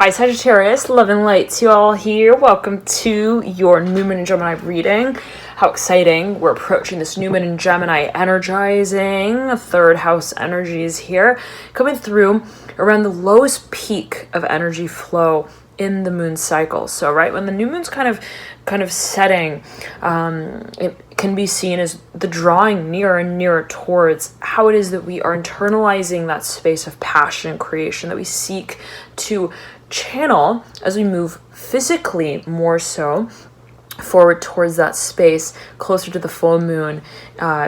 Hi Sagittarius, love and light to you all here. Welcome to your New Moon in Gemini reading. How exciting. We're approaching this New Moon in Gemini energizing. Third house energies here. Coming through around the lowest peak of energy flow in the moon cycle. So right when the new moon's kind of setting, it can be seen as the drawing nearer and nearer towards how it is that we are internalizing that space of passion and creation that we seek to channel as we move physically more so forward towards that space closer to the full moon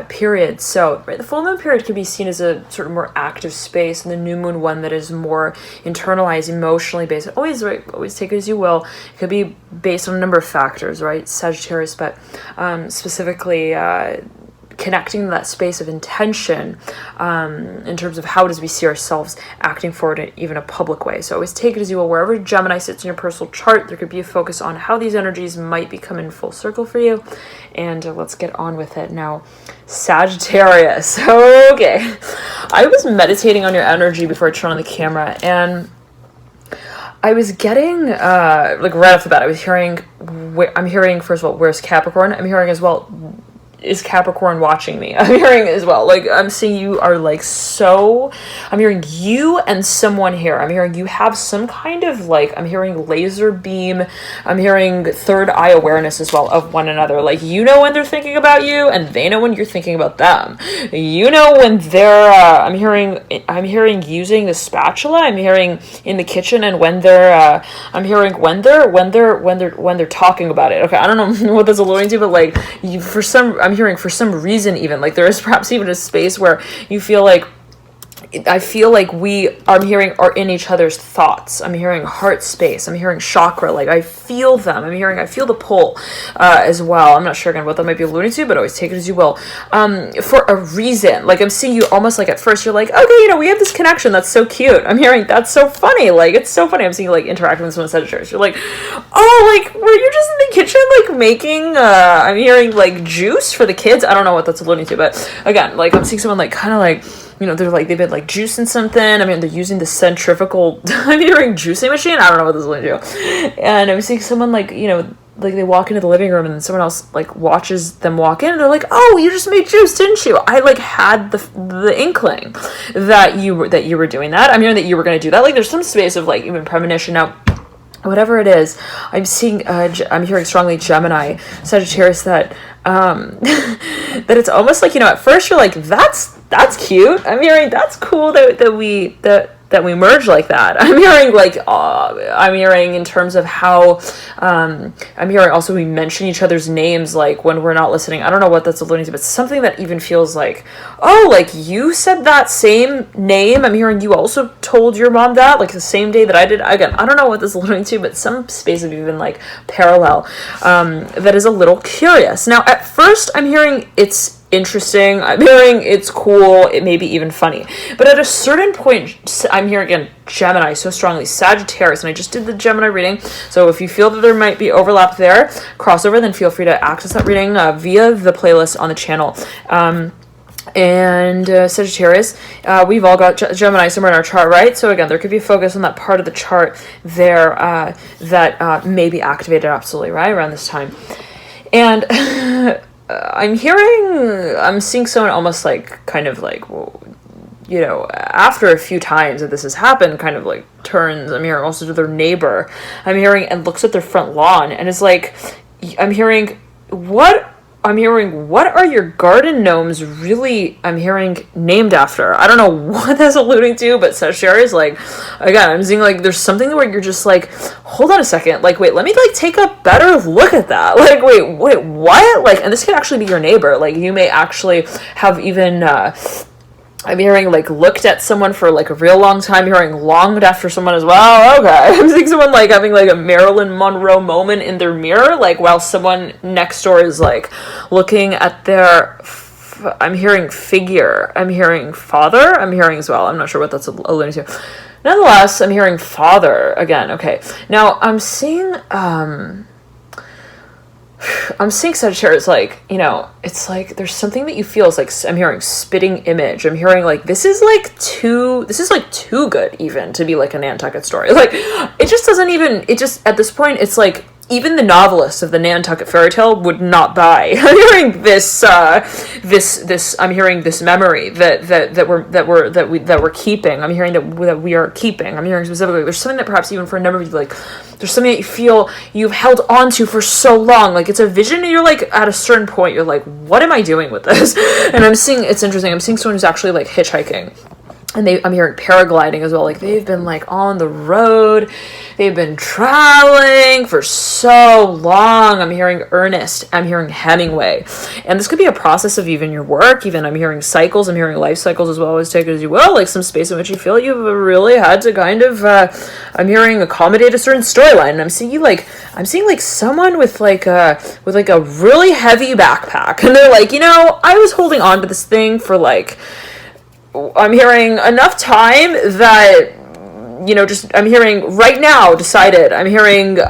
period. So right, the full moon period can be seen as a sort of more active space, and the new moon one that is more internalized, emotionally based. Always take it as you will. It could be based on a number of factors, right, Sagittarius, but specifically connecting to that space of intention in terms of how does we see ourselves acting forward in even a public way. So always take it as you will. Wherever Gemini sits in your personal chart, there could be a focus on how these energies might be coming full circle for you. And let's get on with it now. Sagittarius. Okay. I was meditating on your energy before I turned on the camera, and I was getting, like right off the bat, I'm hearing, first of all, where's Capricorn? I'm hearing as well, is Capricorn watching me? I'm hearing as well, like, I'm seeing you are like I'm hearing you and someone here. I'm hearing you have some kind of like, I'm hearing laser beam. I'm hearing third eye awareness as well of one another. Like, you know when they're thinking about you and they know when you're thinking about them. You know when they're, I'm hearing using the spatula. I'm hearing in the kitchen, and when they're, I'm hearing when they're talking about it. Okay, I don't know what that's alluding to, but like, I'm hearing for some reason, even like there is perhaps even a space where you feel like, I feel like I'm hearing are in each other's thoughts. I'm hearing heart space. I'm hearing chakra. Like, I feel them. I feel the pull as well. I'm not sure again what that might be alluding to, but always take it as you will. For a reason. Like, I'm seeing you almost like at first you're like, okay, we have this connection. That's so cute. I'm hearing that's so funny. Like, it's so funny. I'm seeing you like interacting with someone Sagittarius. You're like, oh, like, were you just in the kitchen like making, I'm hearing like juice for the kids? I don't know what that's alluding to, but again, like, I'm seeing someone like kind of like, they're like, they've been like juicing something. I mean, they're using the centrifugal, I'm hearing juicing machine. I don't know what this is going to do. And I'm seeing someone like, like they walk into the living room and then someone else like watches them walk in and they're like, oh, you just made juice, didn't you? I like had the inkling that you were doing that. I'm hearing that you were going to do that. Like, there's some space of like even premonition. Now, whatever it is, I'm seeing, I'm hearing strongly Gemini, Sagittarius, that, that it's almost like, at first you're like, that's cute. I'm hearing that's cool that we merge like that. I'm hearing like, I'm hearing in terms of how, I'm hearing also we mention each other's names like when we're not listening. I don't know what that's alluding to, but something that even feels like, oh, like you said that same name. I'm hearing you also told your mom that like the same day that I did. Again, I don't know what this is alluding to, but some space of even like parallel, that is a little curious. Now, at first I'm hearing it's interesting. I'm hearing it's cool. It may be even funny. But at a certain point, I'm hearing again Gemini so strongly, Sagittarius, and I just did the Gemini reading. So if you feel that there might be overlap there, crossover, then feel free to access that reading via the playlist on the channel. And Sagittarius, we've all got Gemini somewhere in our chart, right? So again, there could be a focus on that part of the chart there that may be activated absolutely, right, around this time. And I'm seeing someone almost like kind of like, after a few times that this has happened, kind of like turns, I'm hearing also to their neighbor, I'm hearing, and looks at their front lawn and is like, I'm hearing, what are your garden gnomes really, I'm hearing, named after? I don't know what that's alluding to, but Sagittarius, like, again, I'm seeing, like, there's something where you're just like, hold on a second, like, wait, let me, like, take a better look at that. Like, wait, what? Like, and this could actually be your neighbor. Like, you may actually have even, I'm hearing, like, looked at someone for, like, a real long time, hearing longed after someone as well. Okay. I'm seeing someone, like, having, like, a Marilyn Monroe moment in their mirror, like, while someone next door is, like, looking at their, I'm hearing figure. I'm hearing father. I'm hearing as well. I'm not sure what that's alluding to. Nonetheless, I'm hearing father again. Okay. Now, I'm seeing, I'm hearing, father. I'm hearing father. I'm hearing as well. I'm not sure what that's alluding to. Nonetheless, I'm hearing father again. Okay. Now, I'm seeing, I'm hearing father again. Okay. Now, I'm seeing, I'm hearing father again. Okay. Now, I'm seeing, I'm hearing father again. Okay. Now, I'm seeing, I'm seeing Sagittarius, like, you know, it's like there's something that you feel is like, I'm hearing spitting image. I'm hearing like this is like too good even to be like a Nantucket story. Like, it just doesn't even, it just, at this point, it's like even the novelist of the Nantucket fairy tale would not buy. I'm hearing this I'm hearing this memory that we're keeping. I'm hearing that we are keeping. I'm hearing specifically there's something that perhaps even for a number of you, like, there's something that you feel you've held on to for so long. Like, it's a vision and you're like, at a certain point, you're like, what am I doing with this? And I'm seeing, it's interesting, I'm seeing someone who's actually like hitchhiking. And I'm hearing paragliding as well. Like, they've been like on the road. They've been traveling for so long. I'm hearing Ernest. I'm hearing Hemingway. And this could be a process of even your work. Even I'm hearing cycles. I'm hearing life cycles as well. Always take it as you will. Like some space in which you feel you've really had to kind of, I'm hearing accommodate a certain storyline. And I'm seeing like someone with like a really heavy backpack. And they're like, you know, I was holding on to this thing for like, I'm hearing enough time that, you know, just, I'm hearing right now decided, I'm hearing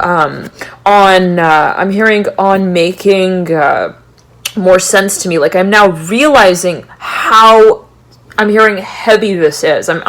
on making more sense to me. Like, I'm now realizing how, I'm hearing heavy this is. I'm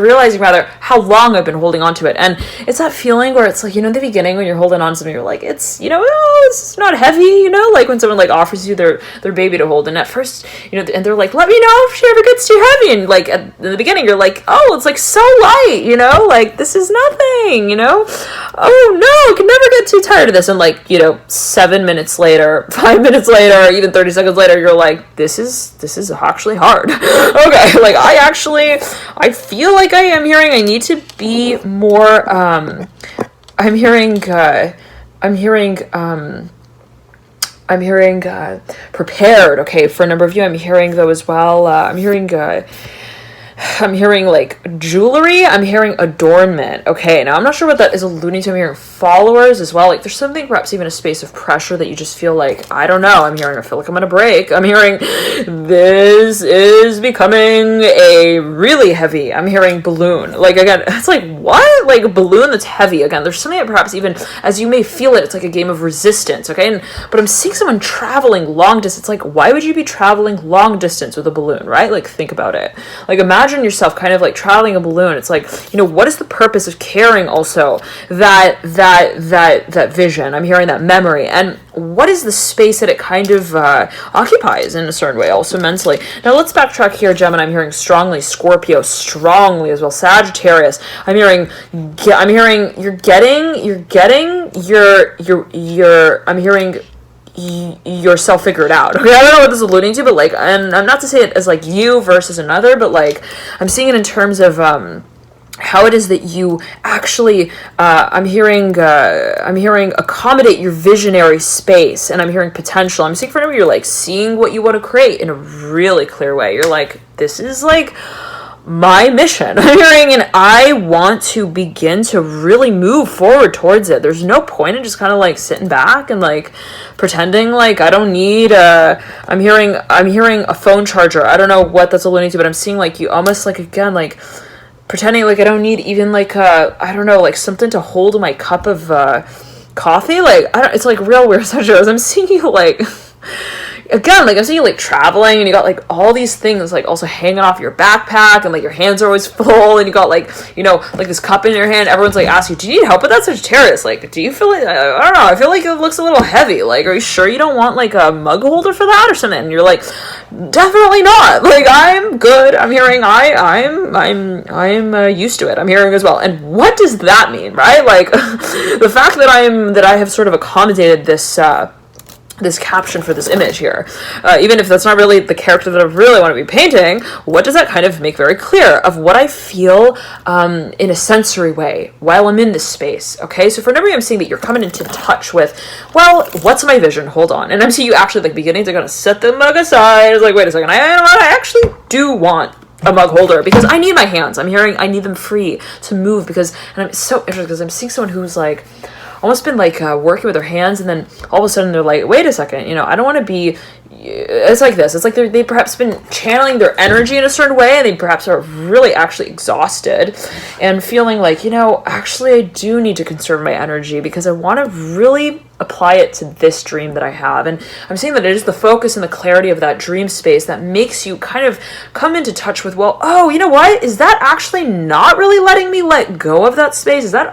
realizing rather how long I've been holding on to it. And it's that feeling where it's like, you know, in the beginning when you're holding on to something, you're like, it's, you know, oh, it's not heavy, you know, like when someone like offers you their baby to hold. And at first, you know, and they're like, let me know if she ever gets too heavy. And like in the beginning, you're like, oh, it's like so light, you know, like this is nothing, you know, oh no, I can never get too tired of this. And like, you know, 7 minutes later, 5 minutes later, even 30 seconds later, you're like, this is actually hard. Okay, like I feel like I am hearing I need to be more I'm hearing prepared. Okay, for a number of you, I'm hearing though as well. I'm hearing like jewelry. I'm hearing adornment. Okay, now I'm not sure what that is alluding to. I'm hearing followers as well. Like there's something, perhaps even a space of pressure that you just feel like, I don't know. I feel like I'm gonna break. I'm hearing this is becoming a really heavy. I'm hearing balloon. Like again, it's like what? Like a balloon that's heavy. Again, there's something that perhaps even as you may feel it, it's like a game of resistance. Okay, but I'm seeing someone traveling long distance. Like why would you be traveling long distance with a balloon, right? Like think about it. Like imagine yourself kind of like traveling a balloon. It's like, you know, what is the purpose of carrying also that vision? I'm hearing that memory, and what is the space that it kind of occupies in a certain way, also mentally. Now let's backtrack here, Gemini. I'm hearing strongly, Scorpio strongly as well, Sagittarius. I'm hearing you're getting I'm hearing yourself figured out. Okay, I don't know what this is alluding to, but like, and I'm not to say it as like you versus another, but like I'm seeing it in terms of how it is that you actually I'm hearing accommodate your visionary space, and I'm hearing potential. I'm seeing for now you're like seeing what you want to create in a really clear way. You're like, this is like my mission. I'm hearing, and I want to begin to really move forward towards it. There's no point in just kind of like sitting back and like pretending like I don't need I'm hearing a phone charger. I don't know what that's alluding to, but I'm seeing like you almost like, again, like pretending like I don't need even like I don't know, like something to hold my cup of coffee. Like it's like real weird situations. I'm seeing you like again, like I'm seeing you like traveling, and you got like all these things like also hanging off your backpack, and like your hands are always full, and you got like, you know, like this cup in your hand. Everyone's like asking you, do you need help with that, Sagittarius? Like, do you feel like, I don't know, I feel like it looks a little heavy. Like, are you sure you don't want like a mug holder for that or something? And you're like, definitely not. Like, I'm good. I'm hearing I'm used to it. I'm hearing as well. And what does that mean, right? Like the fact that I have sort of accommodated this caption for this image here, even if that's not really the character that I really want to be painting, what does that kind of make very clear of what I feel in a sensory way while I'm in this space? Okay, so for whenever I'm seeing that you're coming into touch with, well, what's my vision? Hold on. And I'm seeing you actually like beginning to kind of set the mug aside. It's like, wait a second, I actually do want a mug holder because I need my hands. I'm hearing I need them free to move because, and I'm so interested because I'm seeing someone who's like almost been like working with their hands, and then all of a sudden they're like, wait a second, you know, I don't want to be it's like this. It's like they perhaps been channeling their energy in a certain way, and they perhaps are really actually exhausted and feeling like, actually I do need to conserve my energy because I want to really apply it to this dream that I have. And I'm saying that it is the focus and the clarity of that dream space that makes you kind of come into touch with, well, oh, you know what? Is that actually not really letting me let go of that space? So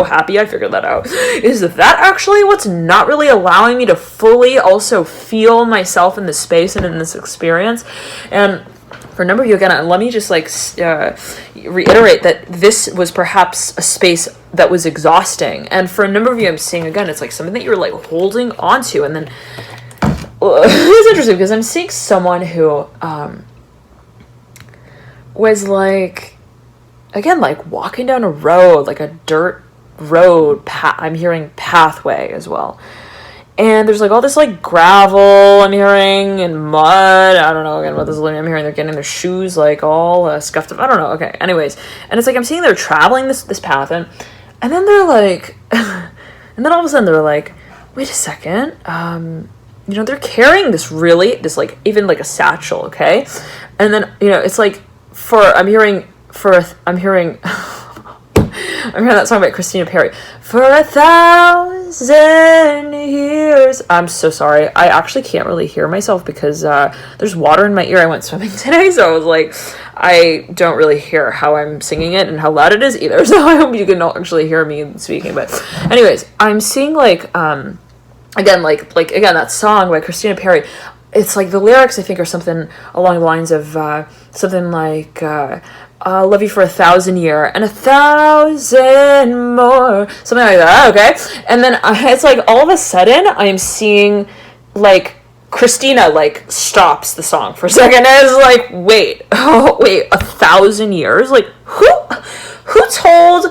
happy I figured that out. Is that actually what's not really allowing me to fully also feel myself in this space and in this experience? And for a number of you, again, let me just reiterate that this was perhaps a space that was exhausting. And for a number of you, I'm seeing, again, it's like something that you're like holding onto. And then it's interesting because I'm seeing someone who was like, again, like walking down a road, like a dirt road. I'm hearing pathway as well. And there's like all this like gravel I'm hearing and mud. I don't know again what this is. I'm hearing they're getting their shoes like all scuffed up. I don't know. Okay. Anyways, and it's like I'm seeing they're traveling this path, and then they're like, and then all of a sudden they're like, wait a second. They're carrying this like even like a satchel. Okay, and then it's like I'm hearing that song by Christina Perri. For 1,000 years. I'm so sorry. I actually can't really hear myself because there's water in my ear. I went swimming today, so I was like, I don't really hear how I'm singing it and how loud it is either. So I hope you can actually hear me speaking. But anyways, I'm seeing like again that song by Christina Perri. It's like the lyrics I think are something along the lines of something like love you for 1,000 years and 1,000 more, something like that. Okay, and then it's like all of a sudden I'm seeing like Christina like stops the song for a second and is like, wait, 1,000 years, like who told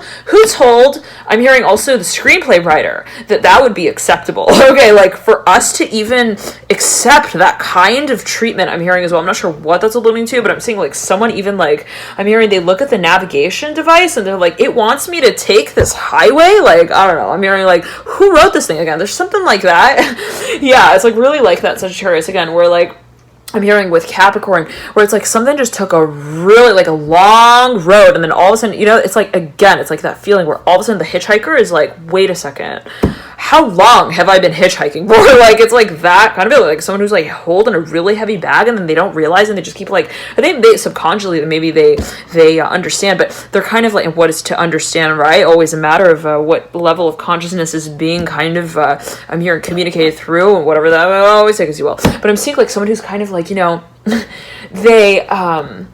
I'm hearing also the screenplay writer that would be acceptable. Okay, like for us to even accept that kind of treatment, I'm hearing as well. I'm not sure what that's alluding to, but I'm seeing like someone even like, I'm hearing they look at the navigation device and they're like, it wants me to take this highway. Like, I don't know. I'm hearing like, who wrote this thing again? There's something like that. Yeah, it's like really like that Sagittarius again, where like, I'm hearing with Capricorn, where it's like something just took a really like a long road, and then all of a sudden, it's like, again, it's like that feeling where all of a sudden the hitchhiker is like, wait a second, how long have I been hitchhiking for? Like, it's like that kind of feeling, like someone who's like holding a really heavy bag and then they don't realize and they just keep like, I think they subconsciously, maybe they understand, but they're kind of like, what is to understand, right? Always a matter of what level of consciousness is being kind of, I'm hearing communicated through and whatever that, I'll always take as you will. But I'm seeing like someone who's kind of like, they, I'm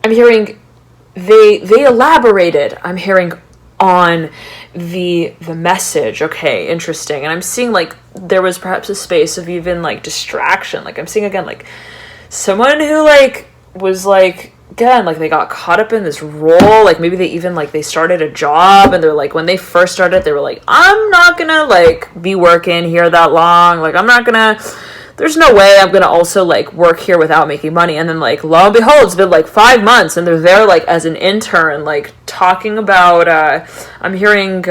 hearing they elaborated, I'm hearing on the message. Okay, interesting. And I'm seeing like there was perhaps a space of even like distraction. Like I'm seeing again like someone who like was like, again, like they got caught up in this role, like maybe they even like they started a job and they're like, when they first started they were like, I'm not gonna like be working here that long, like there's no way I'm gonna also like work here without making money. And then like lo and behold, it's been like 5 months and they're there like as an intern, like talking about I'm hearing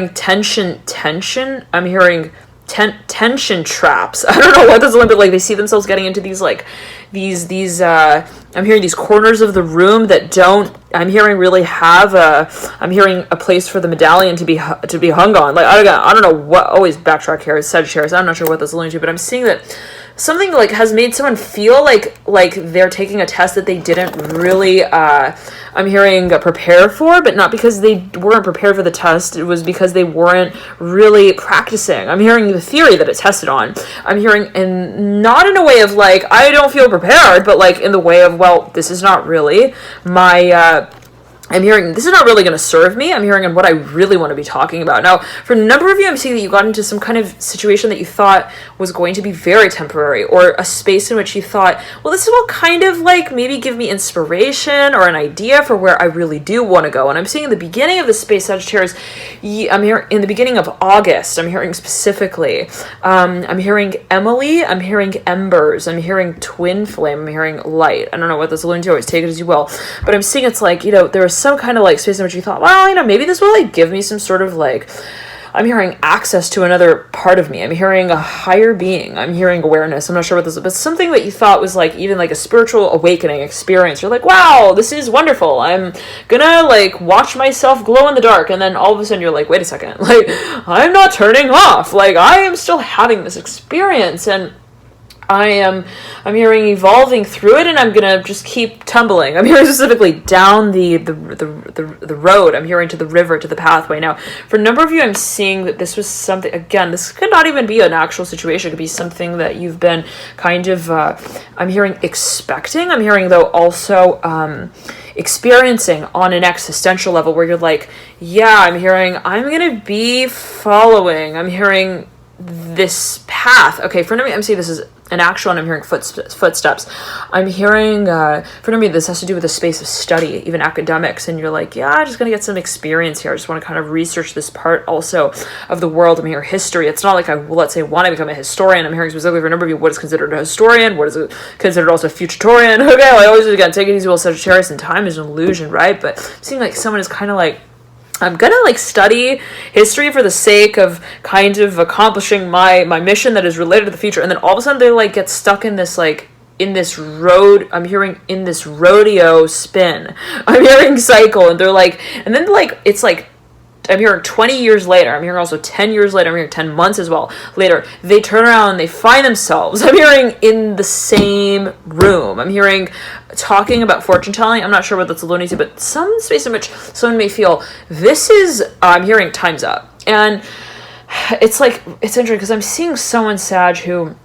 tension, I'm hearing tension traps. I don't know what this is, but like they see themselves getting into these like these I'm hearing these corners of the room that don't, I'm hearing really have I'm hearing a place for the medallion to be hung on. Like I don't know what, always backtrack here, Sagittarius, I'm not sure what this is alluding to, but I'm seeing that something like has made someone feel like they're taking a test that they didn't really I'm hearing prepare for, but not because they weren't prepared for the test, it was because they weren't really practicing. I'm hearing the theory that it tested on. I'm hearing, and not in a way of like, I don't feel prepared, but like in the way of, well, this is not really my I'm hearing this is not really going to serve me. I'm hearing on what I really want to be talking about. Now, for a number of you, I'm seeing that you got into some kind of situation that you thought was going to be very temporary, or a space in which you thought, well, this will kind of like maybe give me inspiration or an idea for where I really do want to go. And I'm seeing in the beginning of the space, Sagittarius, I'm here in the beginning of August, I'm hearing specifically, I'm hearing Emily, I'm hearing embers, I'm hearing twin flame, I'm hearing light. I don't know what this is alluding to, always take it as you will. But I'm seeing it's like, there was some kind of like space in which you thought, well, maybe this will like give me some sort of like, I'm hearing access to another part of me. I'm hearing a higher being. I'm hearing awareness. I'm not sure what this is, but something that you thought was like even like a spiritual awakening experience. You're like, wow, this is wonderful. I'm gonna like watch myself glow in the dark. And then all of a sudden you're like, wait a second, like I'm not turning off. Like I am still having this experience, and I'm hearing evolving through it, and I'm gonna just keep tumbling. I'm hearing specifically down the road. I'm hearing to the river, to the pathway. Now, for a number of you, I'm seeing that this was something, again, this could not even be an actual situation. It could be something that you've been kind of, I'm hearing expecting. I'm hearing, though, also experiencing on an existential level where you're like, yeah, I'm hearing, I'm gonna be following. I'm hearing this path. Okay, for me, I'm saying this is an actual, and I'm hearing footsteps. I'm hearing, for me, this has to do with the space of study, even academics, and you're like, yeah, I'm just going to get some experience here. I just want to kind of research this part also of the world. I'm hearing history. It's not like I, let's say, want to become a historian. I'm hearing specifically for a number of you, what is considered a historian, what is considered also a futurtorian. Okay, I always, again, take it easy, well, Sagittarius, and time is an illusion, right? But it seems like someone is kind of like, I'm gonna like study history for the sake of kind of accomplishing my mission that is related to the future, and then all of a sudden they like get stuck in this like in this road. I'm hearing in this rodeo spin. I'm hearing cycle, and they're like, and then like it's like I'm hearing 20 years later. I'm hearing also 10 years later. I'm hearing 10 months as well later. They turn around and they find themselves. I'm hearing in the same room. I'm hearing talking about fortune telling. I'm not sure what that's alluding to, but some space in which someone may feel this is, I'm hearing time's up. And it's like, it's interesting because I'm seeing someone, Sag, who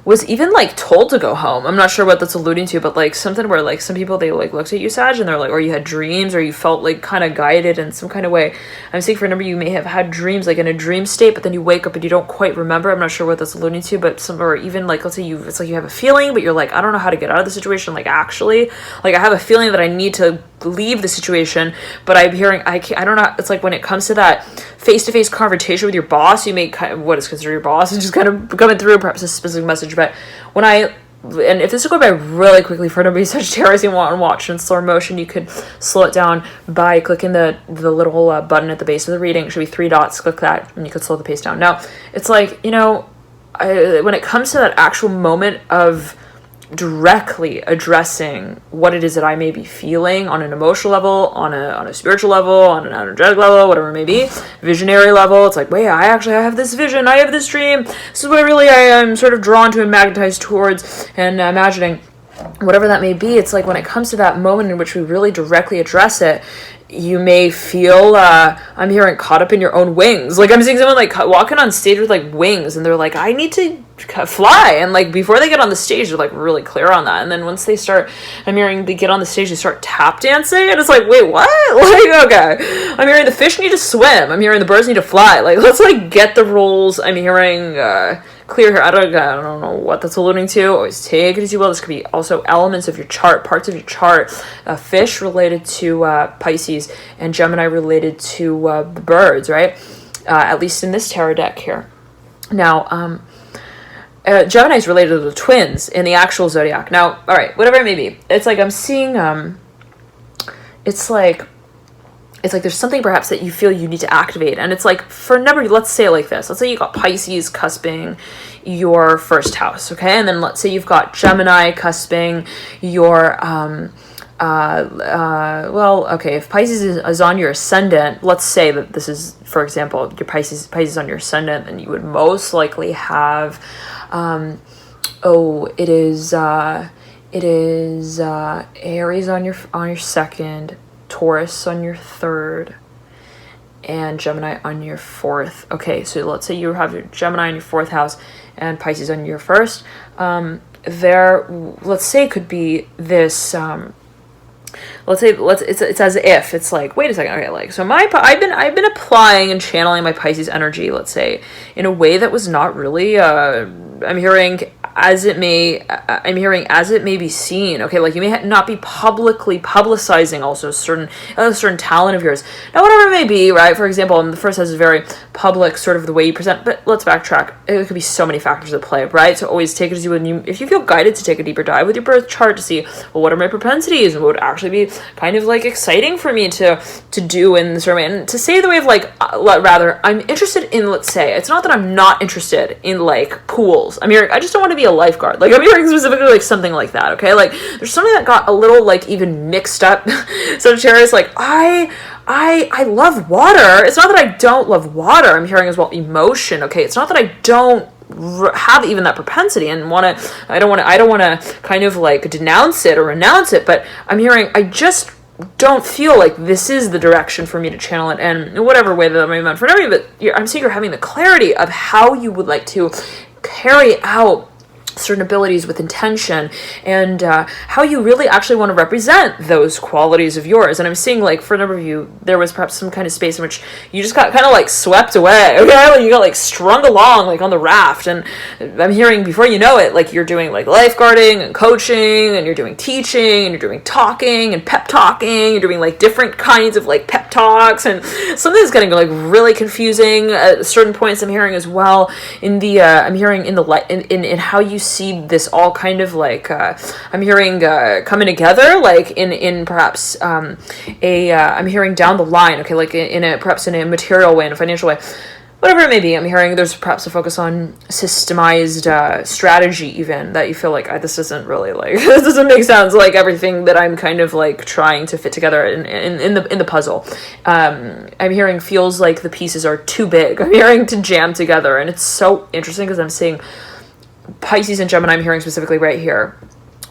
was even like told to go home. I'm not sure what that's alluding to, but like something where like some people, they like looked at you, Sag, and they're like, or you had dreams, or you felt like kind of guided in some kind of way. I'm saying for a number, you may have had dreams like in a dream state, but then you wake up and you don't quite remember. I'm not sure what that's alluding to, but some, or even like, let's say you, it's like you have a feeling, but you're like, I don't know how to get out of the situation. Like actually, like I have a feeling that I need to leave the situation, but I'm hearing, I don't know. It's like when it comes to that face-to-face confrontation with your boss, you may kind of, what is considered your boss, and just kind of coming through perhaps a specific message. But when and if this is going by really quickly for nobody Sagittarius you want to watch in slow motion, you could slow it down by clicking the little button at the base of the reading. It should be 3 dots. Click that, and you could slow the pace down. Now, it's like, you know, when it comes to that actual moment of directly addressing what it is that I may be feeling on an emotional level, on a spiritual level, on an energetic level, whatever it may be, visionary level, it's like, wait, I have this vision, I have this dream, this is what I am sort of drawn to and magnetized towards and imagining, whatever that may be. It's like when it comes to that moment in which we really directly address it, you may feel, I'm hearing caught up in your own wings. Like I'm seeing someone like walking on stage with like wings, and they're like, I need to fly. And like before they get on the stage, they're like really clear on that. And then once they start, I'm hearing they get on the stage, they start tap dancing, and it's like, wait, what? Like, okay. I'm hearing the fish need to swim. I'm hearing the birds need to fly. Like, let's like get the rules. I'm hearing, clear here. I don't know what that's alluding to. Always take it as you will. This could be also elements of your chart, parts of your chart. Fish related to Pisces, and Gemini related to the birds, right? At least in this tarot deck here. Now, Gemini is related to the twins in the actual zodiac. Now, all right, whatever it may be. It's like I'm seeing, it's like there's something perhaps that you feel you need to activate. And it's like, for a number, let's say it like this. Let's say you got Pisces cusping your first house, okay? And then let's say you've got Gemini cusping your, well, okay, if Pisces is on your ascendant, let's say that this is, for example, your Pisces on your ascendant, then you would most likely have, it is Aries on your second, Taurus on your third, and Gemini on your fourth. Okay, so let's say you have your Gemini on your fourth house and Pisces on your first. Let's say it could be this, it's as if it's like, wait a second, okay, like, so I've been applying and channeling my Pisces energy, let's say, in a way that was not really, I'm hearing as it may, I'm hearing as it may be seen, okay, like you may not be publicly publicizing also a certain talent of yours. Now, whatever it may be, right? For example, the first house is very public, sort of the way you present, but let's backtrack. It could be so many factors at play, right? So always take it as if you feel guided to take a deeper dive with your birth chart to see, well, what are my propensities and what would actually be kind of like exciting for me to do in this way. And to say the way of like, rather, I'm interested in, let's say, it's not that I'm not interested in like pools. I'm hearing, I just don't want to be a lifeguard. Like I'm hearing specifically like something like that, okay? Like there's something that got a little like even mixed up. Sagittarius, like I love water. It's not that I don't love water. I'm hearing as well emotion, okay? It's not that I don't have even that propensity and I don't want to kind of like denounce it or renounce it, but I'm hearing I just don't feel like this is the direction for me to channel it, and in whatever way that may be meant for everybody, but I'm seeing you're having the clarity of how you would like to carry out certain abilities with intention, and how you really actually want to represent those qualities of yours. And I'm seeing like for a number of you, there was perhaps some kind of space in which you just got kind of like swept away, okay? Like you got like strung along like on the raft, and I'm hearing before you know it, like you're doing like lifeguarding and coaching, and you're doing teaching, and you're doing talking and pep talking, you're doing like different kinds of like pep talks, and something's getting like really confusing at certain points. I'm hearing as well in the I'm hearing in the light in how you see this all kind of like I'm hearing coming together, like in perhaps I'm hearing down the line, okay, like perhaps in a material way, in a financial way, whatever it may be. I'm hearing there's perhaps a focus on systemized strategy, even that you feel like this isn't really like this doesn't make sense, like everything that I'm kind of like trying to fit together in the puzzle. I'm hearing feels like the pieces are too big. I'm hearing to jam together, and it's so interesting because I'm seeing Pisces and Gemini. I'm hearing specifically right here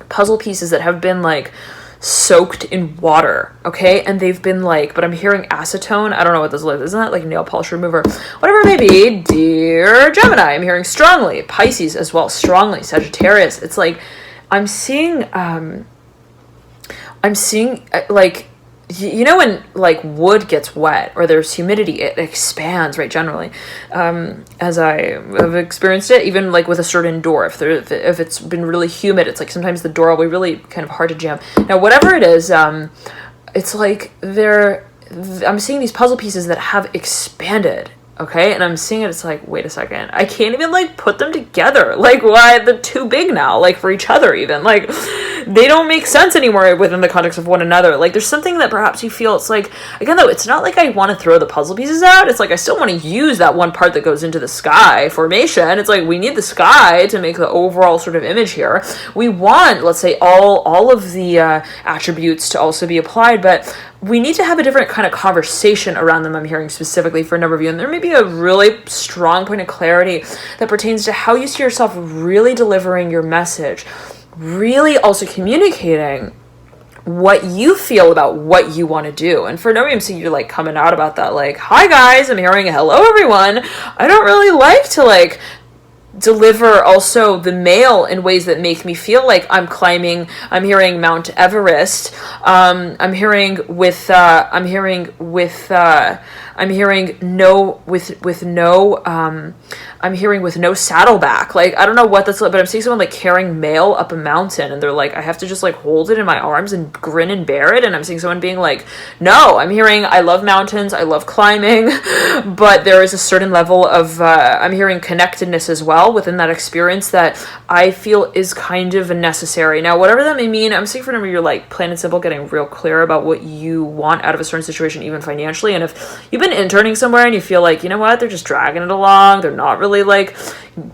puzzle pieces that have been like soaked in water, okay, and they've been like, but I'm hearing acetone. I don't know what this is. Isn't that like nail polish remover? Whatever it may be, dear Gemini, I'm hearing strongly. Pisces as well, strongly. Sagittarius. It's like I'm seeing like, you know, when like wood gets wet or there's humidity, it expands, right? Generally, as I have experienced it, even like with a certain door, if it's been really humid, it's like sometimes the door will be really kind of hard to jam. Now, whatever it is, it's like I'm seeing these puzzle pieces that have expanded. Okay, and I'm seeing it, it's like, wait a second, I can't even like put them together. Like, why they're too big now, like for each other even. Like, they don't make sense anymore within the context of one another. Like, there's something that perhaps you feel, it's like, again though, it's not like I want to throw the puzzle pieces out. It's like I still want to use that one part that goes into the sky formation. It's like we need the sky to make the overall sort of image here. We want, let's say, all of the attributes to also be applied, but we need to have a different kind of conversation around them. I'm hearing specifically for a number of you, and there may be a really strong point of clarity that pertains to how you see yourself really delivering your message, really also communicating what you feel about what you want to do. And for no reason, you're like coming out about that, like, hi guys, I'm hearing hello everyone. I don't really like to like deliver also the mail in ways that make me feel like I'm climbing. I'm hearing Mount Everest. I'm hearing with no saddleback. Like, I don't know what that's like, but I'm seeing someone like carrying mail up a mountain, and they're like, I have to just like hold it in my arms and grin and bear it. And I'm seeing someone being like, no, I'm hearing, I love mountains, I love climbing, but there is a certain level of, I'm hearing connectedness as well within that experience that I feel is kind of necessary. Now, whatever that may mean, I'm seeing for a number of you, like, plain and simple, getting real clear about what you want out of a certain situation, even financially. And if you've been interning somewhere and you feel like, you know what, they're just dragging it along, they're not really like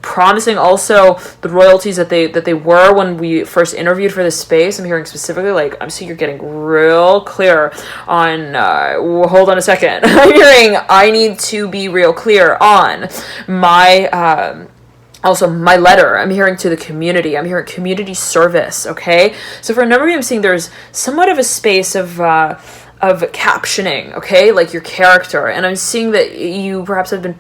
promising also the royalties that they were when we first interviewed for this space. I'm hearing specifically, like, I'm seeing you're getting real clear on hold on a second. I'm hearing I need to be real clear on my also my letter. I'm hearing to the community. I'm hearing community service, okay? So for a number of you, I'm seeing there's somewhat of a space of captioning, okay, like your character, and I'm seeing that you perhaps have been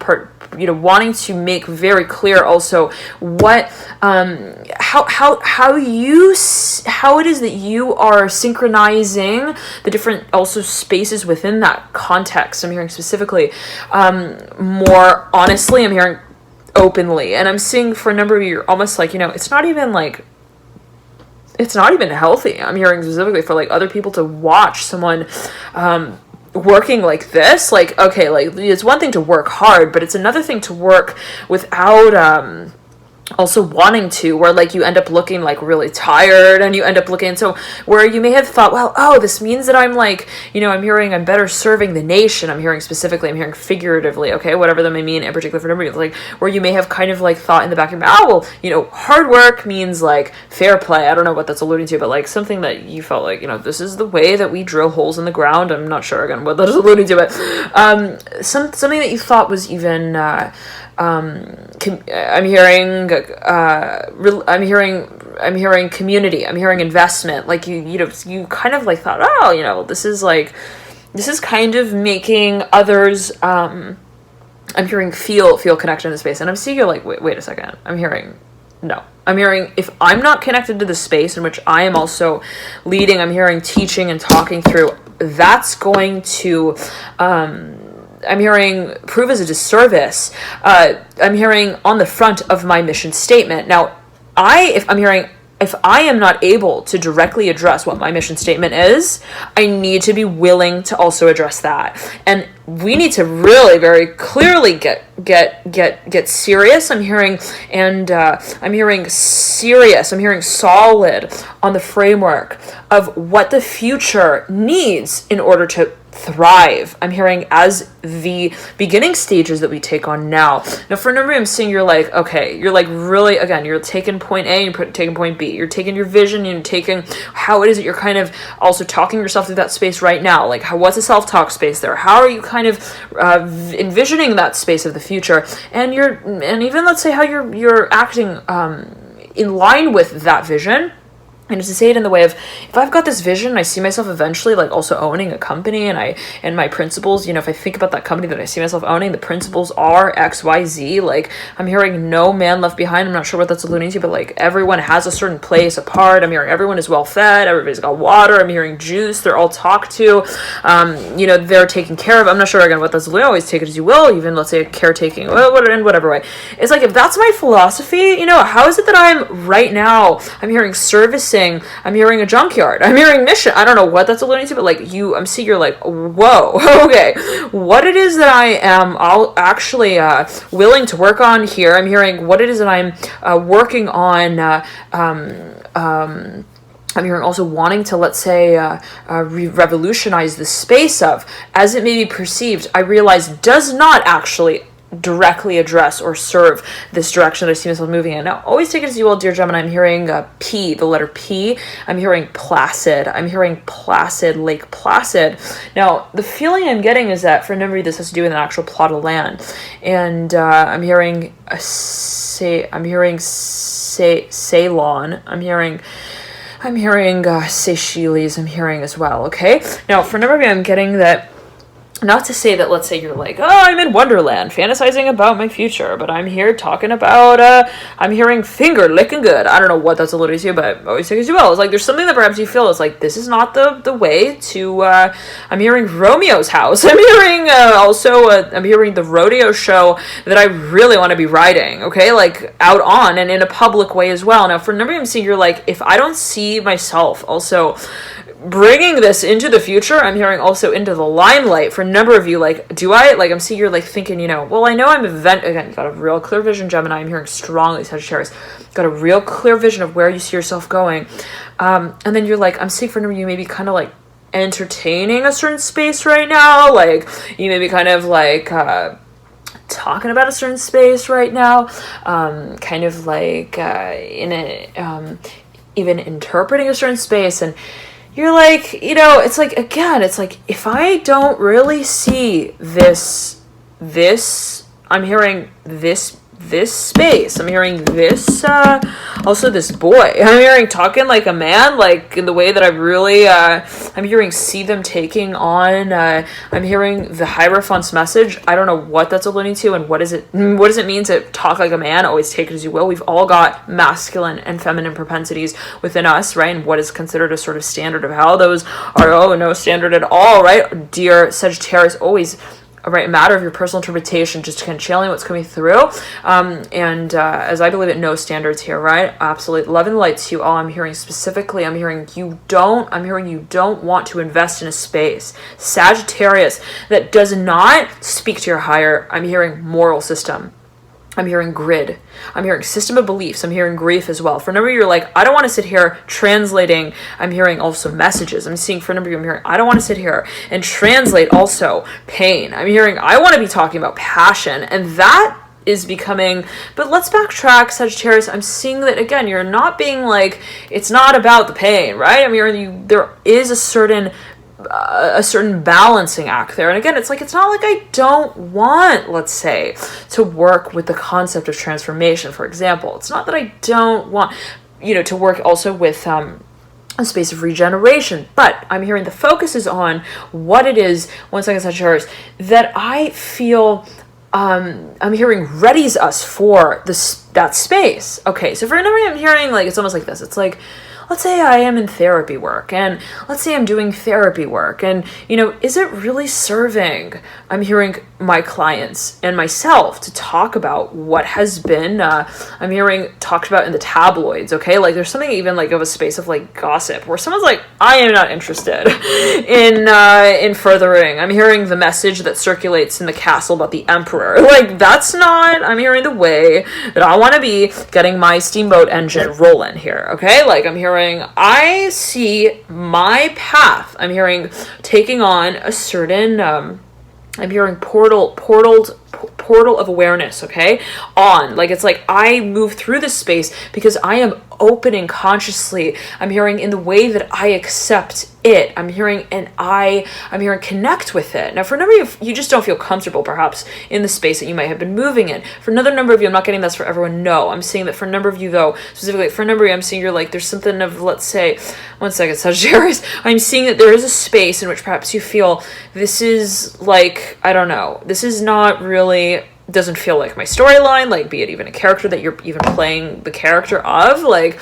wanting to make very clear also what how it is that you are synchronizing the different also spaces within that context. I'm hearing specifically more honestly, I'm hearing openly. And I'm seeing for a number of you, you're almost like, it's not even healthy. I'm hearing specifically for like other people to watch someone working like this. Like, okay, like it's one thing to work hard, but it's another thing to work without also wanting to, where like you end up looking like really tired, and you end up looking, so where you may have thought, well, oh, this means that I'm like, I'm hearing I'm better serving the nation. I'm hearing specifically, I'm hearing figuratively, okay, whatever that may mean in particular for everybody, like where you may have kind of like thought in the back of your mind, oh, well, hard work means like fair play. I don't know what that's alluding to, but like something that you felt like, this is the way that we drill holes in the ground. I'm not sure again what that is alluding to, but something that you thought was even I'm hearing community. I'm hearing investment. Like you kind of like thought, oh, this is kind of making others. I'm hearing feel connection to space, and I'm seeing you're like, wait a second. I'm hearing no. I'm hearing if I'm not connected to the space in which I am also leading. I'm hearing teaching and talking through. That's going to. I'm hearing prove as a disservice. I'm hearing on the front of my mission statement. Now, if I am not able to directly address what my mission statement is, I need to be willing to also address that. And we need to really very clearly get serious. I'm hearing serious. I'm hearing solid on the framework of what the future needs in order to thrive. I'm hearing as the beginning stages that we take on now. Now, for a number, I'm seeing you're like, okay, you're like really, again, you're taking point A and you're taking point B. You're taking your vision, you're taking how it is that you're kind of also talking yourself through that space right now. Like, what's a self-talk space there? How are you kind of envisioning that space of the future? And even let's say how you're acting in line with that vision. And to say it in the way of, if I've got this vision, I see myself eventually like also owning a company, and my principles, if I think about that company that I see myself owning, the principles are X, Y, Z. Like, I'm hearing no man left behind. I'm not sure what that's alluding to, but like everyone has a certain place apart. I'm hearing everyone is well fed. Everybody's got water. I'm hearing juice. They're all talked to. They're taken care of. I'm not sure again what that's alluding. Always take it as you will. Even let's say caretaking, in whatever way. It's like, if that's my philosophy, how is it that I'm right now? I'm hearing service. I'm hearing a junkyard. I'm hearing mission. I don't know what that's alluding to, but like I'm seeing you're like, whoa, okay. What it is that I am actually willing to work on here. I'm hearing what it is that I'm working on. I'm hearing also wanting to, let's say, revolutionize the space of, as it may be perceived, I realize does not actually directly address or serve this direction that I see myself moving in. Now, always take it as you will, dear Gemini. I'm hearing P, the letter P. I'm hearing placid. I'm hearing placid, Lake Placid. Now, the feeling I'm getting is that for a number of you, this has to do with an actual plot of land. And I'm hearing Ceylon. I'm hearing Seychelles. I'm hearing as well. Okay. Now, for a number of you, I'm getting that. Not to say that, let's say you're like, oh, I'm in Wonderland, fantasizing about my future, but I'm here talking about, I'm hearing finger licking good. I don't know what that's alluding to, but always take it as you will. It's like, there's something that perhaps you feel is like, this is not the way to, I'm hearing Romeo's house. I'm hearing, I'm hearing the rodeo show that I really want to be riding, okay? Like, out on and in a public way as well. Now, for a number of you, I'm seeing you're like, if I don't see myself also bringing this into the future, I'm hearing also into the limelight. For a number of you, like, I'm seeing you're like thinking, well, I know I'm again, you've got a real clear vision, Gemini. I'm hearing strongly, Sagittarius, got a real clear vision of where you see yourself going. And then you're like, I'm seeing for a number of you, maybe kind of like entertaining a certain space right now. Like, you may be kind of like, talking about a certain space right now. Kind of like, even interpreting a certain space, and you're like, it's like, again, it's like, if I don't really see this, I'm hearing this space, I'm hearing this, also this boy, I'm hearing talking like a man, like in the way that I really, I'm hearing see them taking on, I'm hearing the Hierophant's message. I don't know what that's alluding to, and what does it mean to talk like a man? Always take it as you will. We've all got masculine and feminine propensities within us, right? And what is considered a sort of standard of how those are, no standard at all, right? Dear Sagittarius, always right? A matter of your personal interpretation, just kind of channeling what's coming through. As I believe it, no standards here, right? Absolutely. Love and light to you all. I'm hearing specifically, I'm hearing you don't want to invest in a space, Sagittarius, that does not speak to your higher, I'm hearing moral system. I'm hearing grid. I'm hearing system of beliefs. I'm hearing grief as well. For a number of you, you're like, I don't want to sit here translating. I'm hearing also messages. I'm seeing for a number of you, I'm hearing, I don't want to sit here and translate also pain. I'm hearing, I want to be talking about passion. And that is becoming, but let's backtrack, Sagittarius. I'm seeing that again, you're not being like, it's not about the pain, right? I'm hearing you, there is a certain balancing act there. And again, it's like, it's not like I don't want, let's say, to work with the concept of transformation, for example. It's not that I don't want, to work also with a space of regeneration, but I'm hearing the focus is on what it is, one second, Sagittarius, that I feel I'm hearing readies us for that space. Okay, so for another, I'm hearing like, it's almost like this. It's like, let's say I am in therapy work, and let's say I'm doing therapy work, and, is it really serving? I'm hearing my clients and myself to talk about what has been, I'm hearing talked about in the tabloids, okay? Like, there's something even like of a space of like gossip where someone's like, I am not interested in furthering. I'm hearing the message that circulates in the castle about the emperor. Like, that's not, I'm hearing the way that I want to be getting my steamboat engine rolling here, okay? Like, I'm hearing, I see my path. I'm hearing taking on a certain, I'm hearing portal of awareness, okay? Like, it's like I move through this space because I am opening consciously. I'm hearing in the way that I accept it. I'm hearing connect with it. Now, for a number of you just don't feel comfortable perhaps in the space that you might have been moving in. For another number of you, I'm not getting this for everyone. No, I'm seeing that for a number of you though, specifically for a number of you, I'm seeing you're like, there's something of, let's say, one second, Sagittarius. I'm seeing that there is a space in which perhaps you feel this is like, I don't know, this is not really, doesn't feel like my storyline, like be it even a character that you're even playing the character of, like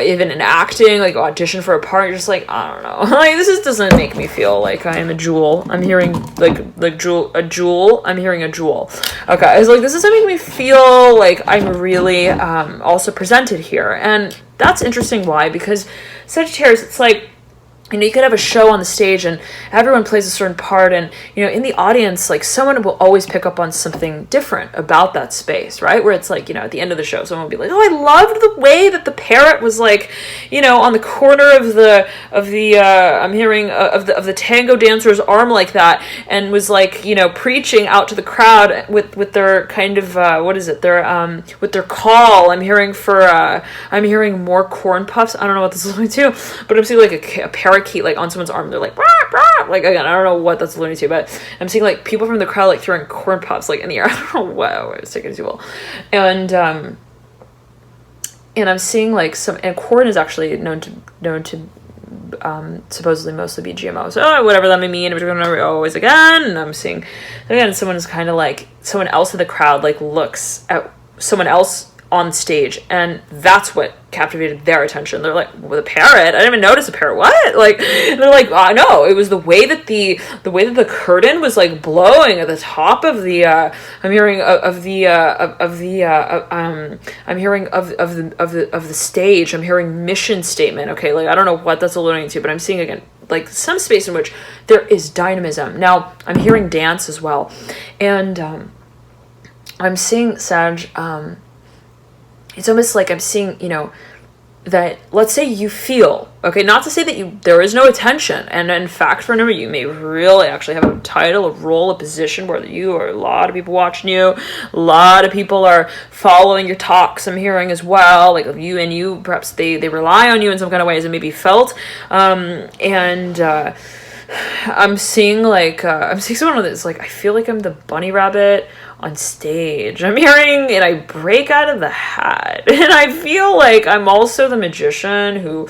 even in acting, like audition for a part, you're just like, I don't know, like this doesn't make me feel like I am a jewel. I'm hearing like jewel. I'm hearing a jewel. Okay, it's like this doesn't make me feel like I'm really also presented here, and that's interesting. Why? Because Sagittarius, it's like, you could have a show on the stage and everyone plays a certain part, and, in the audience, like someone will always pick up on something different about that space, right? Where it's like, at the end of the show, someone will be like, oh, I loved the way that the parrot was like, on the corner of the I'm hearing of the tango dancer's arm like that, and was like, preaching out to the crowd with their kind of, with their call. I'm hearing more corn puffs. I don't know what this is alluding to, but I'm seeing like a parakeet like on someone's arm. They're like, rah, rah. Like, again, I don't know what that's alluding to, but I'm seeing like people from the crowd like throwing corn puffs like in the air. I don't know. Wow, I was taking it too well. And I'm seeing like and corn is actually known to supposedly mostly be GMO. So whatever that may mean, always again. And I'm seeing again someone's kind of like someone else in the crowd like looks at someone else on stage, and that's what captivated their attention. They're like, well, the parrot, I didn't even notice a parrot. What? Like, they're like, oh, no, it was the way that the curtain was like blowing at the top of the I'm hearing of the stage. I'm hearing mission statement. Okay, like I don't know what that's alluding to, but I'm seeing again like some space in which there is dynamism. Now I'm hearing dance as well, and I'm seeing Sag. It's almost like I'm seeing, that let's say you feel, okay, not to say that there is no attention. And in fact, for a number of you may really actually have a title, a role, a position where you are a lot of people watching you. A lot of people are following your talks. I'm hearing as well, like you, perhaps they rely on you in some kind of ways, and maybe felt. I'm seeing someone that's like, I feel like I'm the bunny rabbit on stage. I'm hearing, and I break out of the hat, and I feel like I'm also the magician who,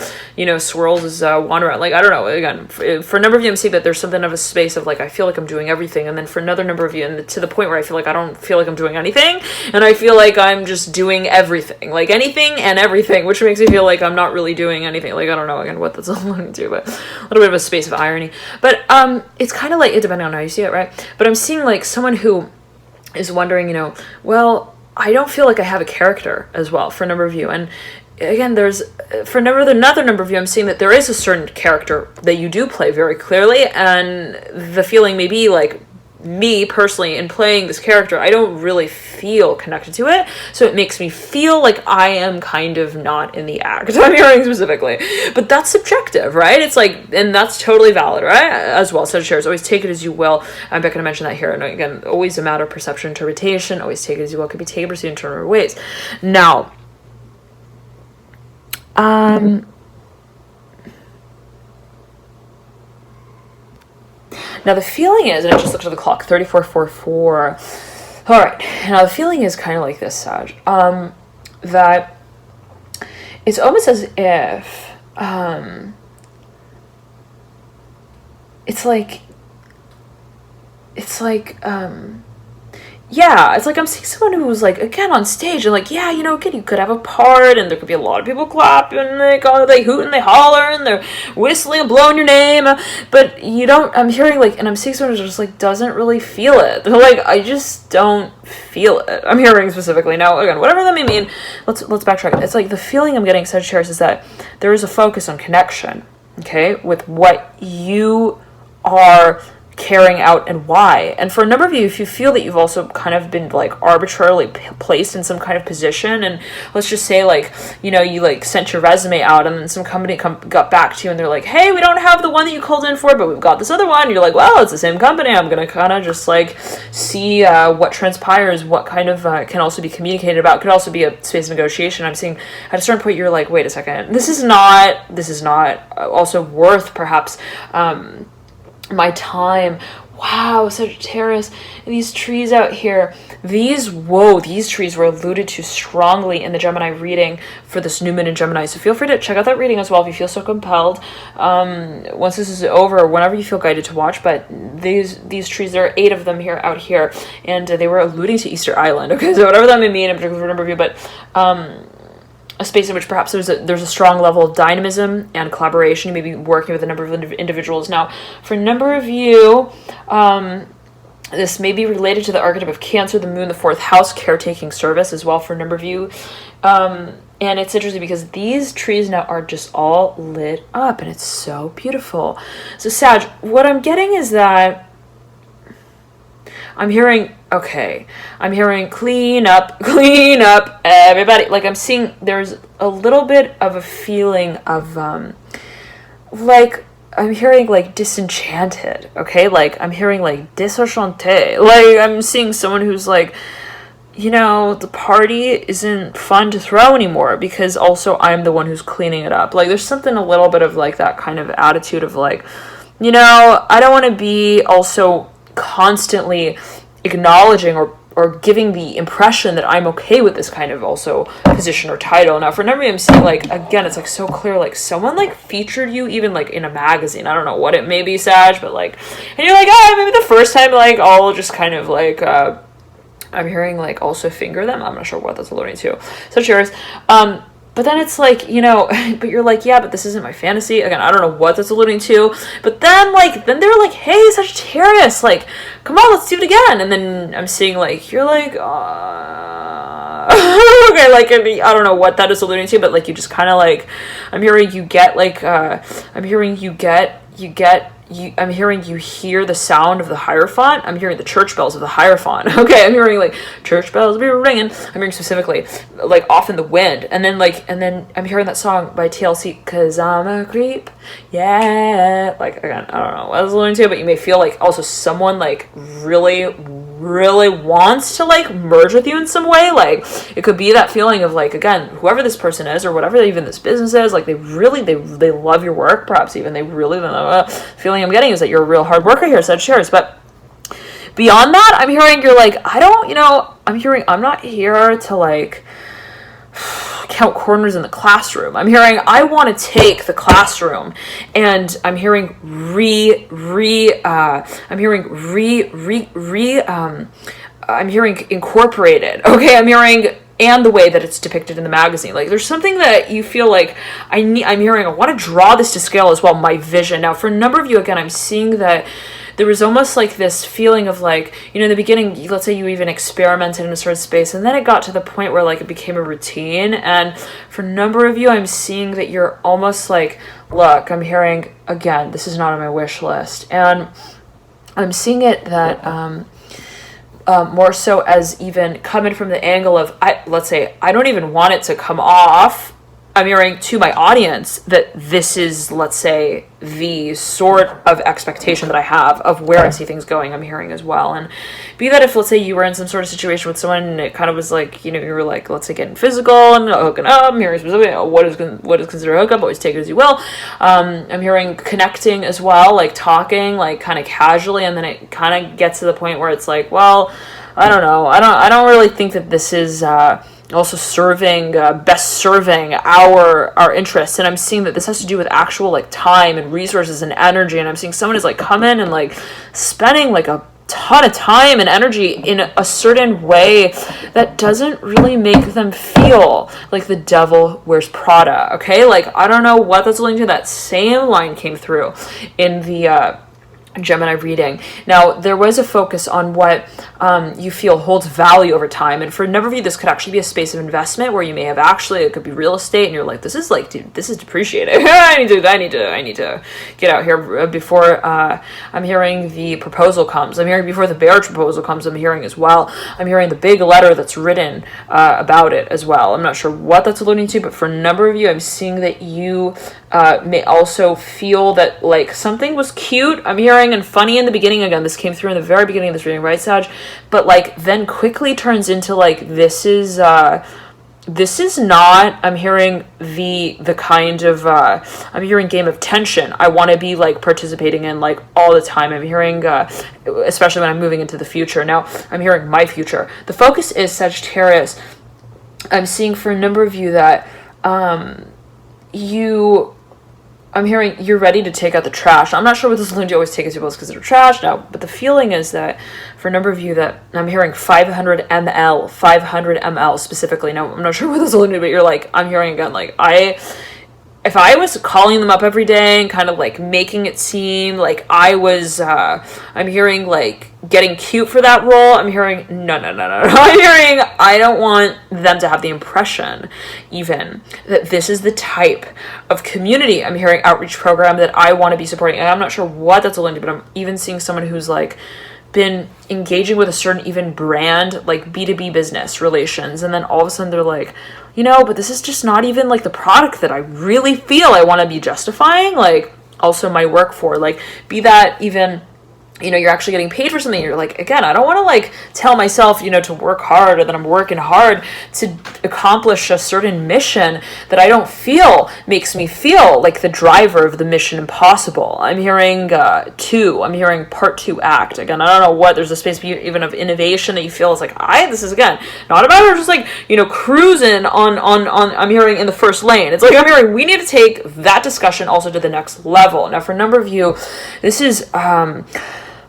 swirls his wand around. Like, I don't know, again, for a number of you, I'm seeing that there's something of a space of like, I feel like I'm doing everything, and then for another number of you, and to the point where I feel like I don't feel like I'm doing anything, and I feel like I'm just doing everything, like anything and everything, which makes me feel like I'm not really doing anything. Like, I don't know, again, what that's alluding to, but a little bit of a space of irony. But it's kind of like, it depending on how you see it, right? But I'm seeing like someone who is wondering, well, I don't feel like I have a character as well for a number of you. And again, for another number of you, I'm seeing that there is a certain character that you do play very clearly, and the feeling may be like, me personally, in playing this character, I don't really feel connected to it, so it makes me feel like I am kind of not in the act. I'm hearing specifically, but that's subjective, right? It's like, and that's totally valid, right? As well, Sagittarius, always take it as you will. I'm not going to mention that here, and again, always a matter of perception, interpretation. Always take it as you will. It could be taken or seen in different ways. Now, now the feeling is, and I just looked at the clock, 34:44. All right. Now the feeling is kind of like this, Sag. That it's almost as if it's like yeah, it's like I'm seeing someone who's like, again, on stage, and like, yeah, again, you could have a part, and there could be a lot of people clapping, and they hoot and they holler, and they're whistling and blowing your name, but you don't, I'm hearing like, and I'm seeing someone who just like doesn't really feel it. They're like, I just don't feel it. I'm hearing specifically. Now, again, whatever that may mean, let's backtrack. It's like the feeling I'm getting, Sagittarius, is that there is a focus on connection, okay, with what you are carrying out and why. And for a number of you, if you feel that you've also kind of been like arbitrarily placed in some kind of position, and let's just say like, you like sent your resume out, and then some company got back to you and they're like, hey, we don't have the one that you called in for, but we've got this other one. And you're like, well, it's the same company. I'm going to kind of just like see what transpires, what kind of can also be communicated about. Could also be a space of negotiation. I'm seeing at a certain point, you're like, wait a second, this is not also worth perhaps my time. Wow, Sagittarius, these trees out here, these trees were alluded to strongly in the Gemini reading for this new moon in Gemini. So feel free to check out that reading as well if you feel so compelled. Once this is over, whenever you feel guided to watch. But these trees, there are 8 of them out here, and they were alluding to Easter Island. Okay, so whatever that may mean, in particular for a number of you, but a space in which perhaps there's a strong level of dynamism and collaboration. You may be working with a number of individuals. Now, for a number of you, this may be related to the archetype of Cancer, the moon, the 4th house, caretaking service as well for a number of you. And it's interesting because these trees now are just all lit up, and it's so beautiful. So Sag, what I'm getting is that I'm hearing clean up, everybody. Like, I'm seeing there's a little bit of a feeling of, like, I'm hearing, like, disenchanted, okay? Like, I'm hearing, like, désenchanté. Like, I'm seeing someone who's, like, the party isn't fun to throw anymore because also I'm the one who's cleaning it up. Like, there's something a little bit of, like, that kind of attitude of, like, I don't want to be also constantly acknowledging or giving the impression that I'm okay with this kind of also position or title. Now, for a number of you, I'm seeing, like, again, it's, like, so clear, like, someone, like, featured you even, like, in a magazine. I don't know what it may be, Sag, but, like, and you're like, maybe the first time, like, I'll just kind of, like, I'm hearing, like, also finger them. I'm not sure what that's alluding to. So it's yours. But then it's like, but you're like, yeah, but this isn't my fantasy. Again, I don't know what that's alluding to. But then, like, they're like, hey, Sagittarius, like, come on, let's do it again. And then I'm seeing, like, you're like, okay, like, I mean, I don't know what that is alluding to, but, like, you just kind of, like, I'm hearing you get, like, I'm hearing you hear the sound of the Hierophant. I'm hearing the church bells of the Hierophant. Okay, I'm hearing, like, church bells be ringing. I'm hearing specifically, like, off in the wind. And then I'm hearing that song by TLC, 'Cause I'm a creep. Yeah. Like, again, I don't know what I was alluding to, but you may feel like also someone, like, really wants to, like, merge with you in some way. Like, it could be that feeling of, like, again, whoever this person is or whatever even this business is, like, they love your work. Perhaps even they really feeling I'm getting is that you're a real hard worker here, Sagittarius. But beyond that, I'm hearing you're like, I'm not here to, like, count corners in the classroom. I'm hearing I want to take the classroom, and I'm hearing I'm hearing incorporated. Okay, I'm hearing and the way that it's depicted in the magazine. Like, there's something that you feel like I'm hearing, I want to draw this to scale as well, my vision. Now, for a number of you, again, I'm seeing that there was almost like this feeling of like, you know, in the beginning, let's say you even experimented in a certain space, and then it got to the point where like it became a routine. And for a number of you, I'm seeing that you're almost like, look, I'm hearing, again, this is not on my wish list. And I'm seeing it that, more so as even coming from the angle of, let's say, I don't even want it to come off. I'm hearing to my audience that this is, let's say, the sort of expectation that I have of where I see things going, I'm hearing as well. And be that if, let's say, you were in some sort of situation with someone and it kind of was like, you know, you were like, let's say, getting physical and hooking up, I'm hearing specifically, what is considered a hookup, always take it as you will. I'm hearing connecting as well, like talking, like kind of casually, and then it kind of gets to the point where it's like, well, I don't know, I don't really think that this is, also best serving our interests. And I'm seeing that this has to do with actual like time and resources and energy. And I'm seeing someone is like coming and like spending like a ton of time and energy in a certain way that doesn't really make them feel like the devil wears Prada. Okay, like I don't know what that's linked to. That same line came through in the Gemini reading. Now, there was a focus on what you feel holds value over time. And for a number of you, this could actually be a space of investment where you may have actually, it could be real estate, and you're like, this is like, dude, this is depreciating. I need to get out here before I'm hearing the proposal comes. I'm hearing before the marriage proposal comes, I'm hearing as well. I'm hearing the big letter that's written about it as well. I'm not sure what that's alluding to, but for a number of you, I'm seeing that you may also feel that like something was cute, I'm hearing, and funny in the beginning. Again, this came through in the very beginning of this reading, right, Sag? But like then quickly turns into like this is not, I'm hearing the kind of I'm hearing game of tension I want to be like participating in like all the time. I'm hearing especially when I'm moving into the future. Now I'm hearing my future. The focus is Sagittarius. I'm seeing for a number of you that I'm hearing you're ready to take out the trash. I'm not sure what this is going to always take as people because they're trash now, but the feeling is that for a number of you that I'm hearing 500 ml specifically. Now, I'm not sure what this is going to be, but you're like, I'm hearing again, like if I was calling them up every day and kind of like making it seem like I was, I'm hearing like getting cute for that role. I'm hearing, no. I'm hearing, I don't want them to have the impression even that this is the type of community, I'm hearing, outreach program that I want to be supporting. And I'm not sure what that's alluding to, but I'm even seeing someone who's like been engaging with a certain even brand, like B2B business relations. And then all of a sudden they're like, you know, but this is just not even like the product that I really feel I want to be justifying, like also my work for, like be that even, you know, you're actually getting paid for something. You're like, again, I don't want to like tell myself, you know, to work hard or that I'm working hard to accomplish a certain mission that I don't feel makes me feel like the driver of the mission impossible. I'm hearing I'm hearing part 2 act. Again, I don't know what, there's a space even of innovation that you feel is like, this is again, not about just like, you know, cruising on, I'm hearing in the first lane. It's like, I'm hearing we need to take that discussion also to the next level. Now, for a number of you, this is,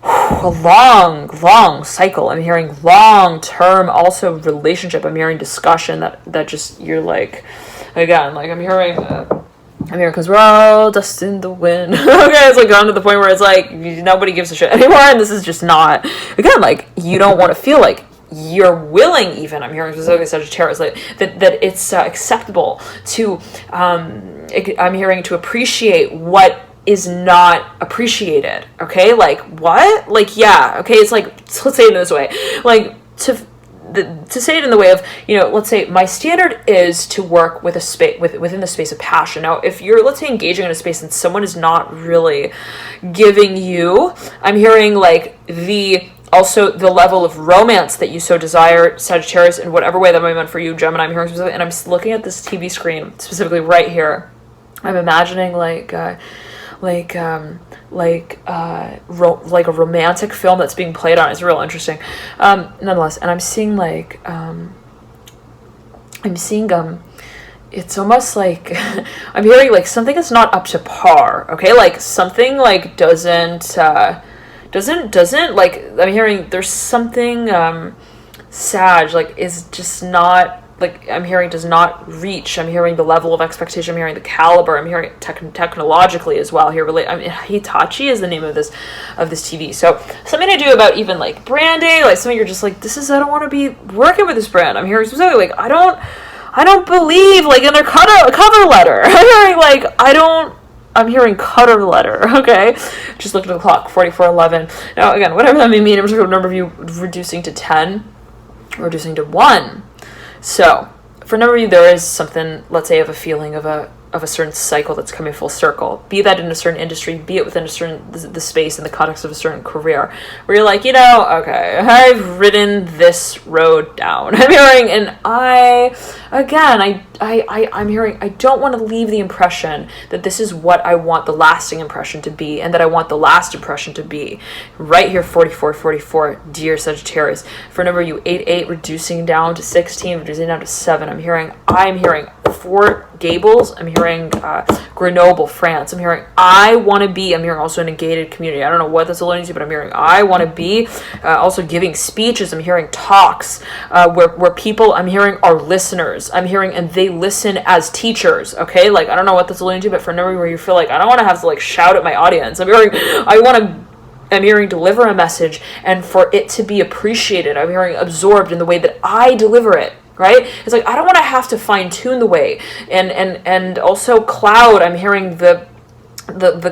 a long cycle. I'm hearing long-term also relationship. I'm hearing discussion that just, you're like, again, like I'm hearing because we're all dust in the wind. Okay, it's like gone to the point where it's like nobody gives a shit anymore, and this is just not, again, like you don't want to feel like you're willing even, I'm hearing specifically Sagittarius, like that it's acceptable to I'm hearing to appreciate what is not appreciated. Okay, like what, like yeah, okay, it's like, let's say it in this way, like to say it in the way of, you know, let's say my standard is to work with a space within the space of passion. Now, if you're, let's say, engaging in a space and someone is not really giving you, I'm hearing like also the level of romance that you so desire, Sagittarius, in whatever way that might be meant for you, Gemini, I'm hearing specifically, and I'm looking at this TV screen specifically right here. I'm imagining like a romantic film that's being played on. It's real interesting, nonetheless. And I'm seeing like it's almost like I'm hearing like something is not up to par. Okay, like something like doesn't like, I'm hearing there's something Sag like is just not I'm hearing does not reach. I'm hearing the level of expectation. I'm hearing the caliber. I'm hearing technologically as well. Here, Hitachi is the name of this TV. So something to do about even like branding, like something you're just like, this is, I don't want to be working with this brand. I'm hearing specifically like, I don't believe like in their cover letter. I'm hearing cutter letter, okay? Just look at the clock, 44:11. Now, again, whatever that may mean, I'm just going to number of you reducing to 10, reducing to 1. So, for a number of you, there is something, let's say, of a feeling of a certain cycle that's coming full circle. Be that in a certain industry, be it within a certain the space in the context of a certain career, where you're like, okay, I've ridden this road down. I'm hearing, and I'm hearing, I don't want to leave the impression that this is what I want the lasting impression to be, and that I want the last impression to be. Right here, 44, dear Sagittarius. For a number of you, 8, reducing down to 16, reducing down to 7. I'm hearing 4 Gables. I'm hearing Grenoble, France. I'm hearing I want to be. I'm hearing also in a gated community. I don't know what that's alluding to, but I'm hearing I want to be. Also giving speeches. I'm hearing talks where people, I'm hearing, are listeners. I'm hearing, and they listen as teachers. Okay, like I don't know what that's alluding to, but for a number where you feel like I don't want to have to like shout at my audience. I'm hearing deliver a message and for it to be appreciated. I'm hearing absorbed in the way that I deliver it. Right? It's like, I don't want to have to fine tune the way and also cloud. I'm hearing the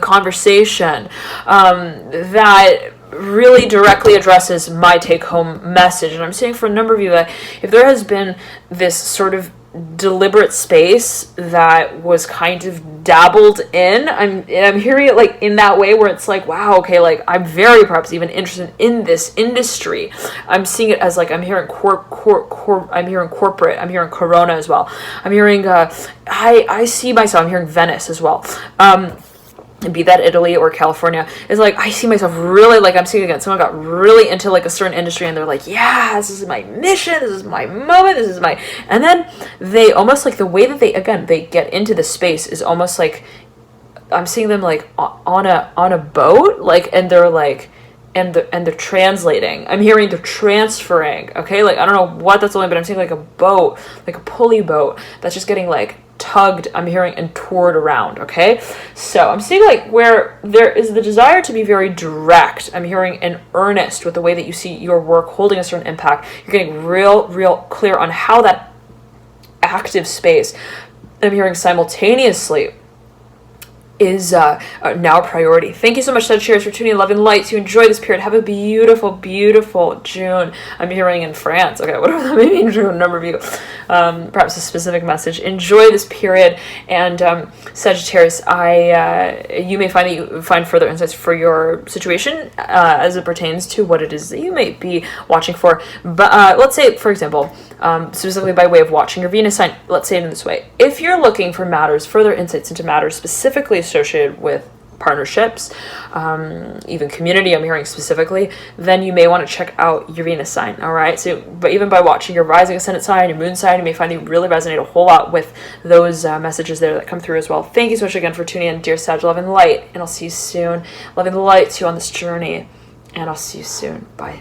conversation, that really directly addresses my take home message. And I'm saying for a number of you that if there has been this sort of deliberate space that was kind of dabbled in, I'm hearing it like in that way where it's like, wow, okay, like I'm very perhaps even interested in this industry. I'm seeing it as like I'm hearing I'm hearing corporate, I'm hearing Corona as well. I'm hearing I see myself, I'm hearing Venice as well. Be that Italy or California, is like I see myself really like I'm seeing again someone got really into like a certain industry and they're like, yeah, this is my mission, this is my moment, this is my, and then they almost like the way that they get into the space is almost like I'm seeing them like on a boat, like, and they're like and they're translating. I'm hearing they're transferring. Okay, like I don't know what that's only, but I'm seeing like a boat, like a pulley boat that's just getting like tugged, I'm hearing, and toured around. Okay, so I'm seeing like where there is the desire to be very direct. I'm hearing and earnest with the way that you see your work holding a certain impact. You're getting real clear on how that active space, I'm hearing simultaneously, is now a priority. Thank you so much, Sagittarius, for tuning in. Love and light. You enjoy this period. Have a beautiful June. I'm hearing in France. Okay, whatever that may mean to a number of you. Perhaps a specific message. Enjoy this period. And Sagittarius, you may find that you find further insights for your situation as it pertains to what it is that you may be watching for. But let's say, for example, specifically by way of watching your Venus sign, let's say it in this way. If you're looking for further insights into matters specifically associated with partnerships, even community, I'm hearing specifically, then you may want to check out your Venus sign. All right. So, but even by watching your rising ascendant sign, your moon sign, you may find you really resonate a whole lot with those messages there that come through as well. Thank you so much again for tuning in, dear Sag. Love and light, and I'll see you soon. Love and light to you on this journey, and I'll see you soon. Bye.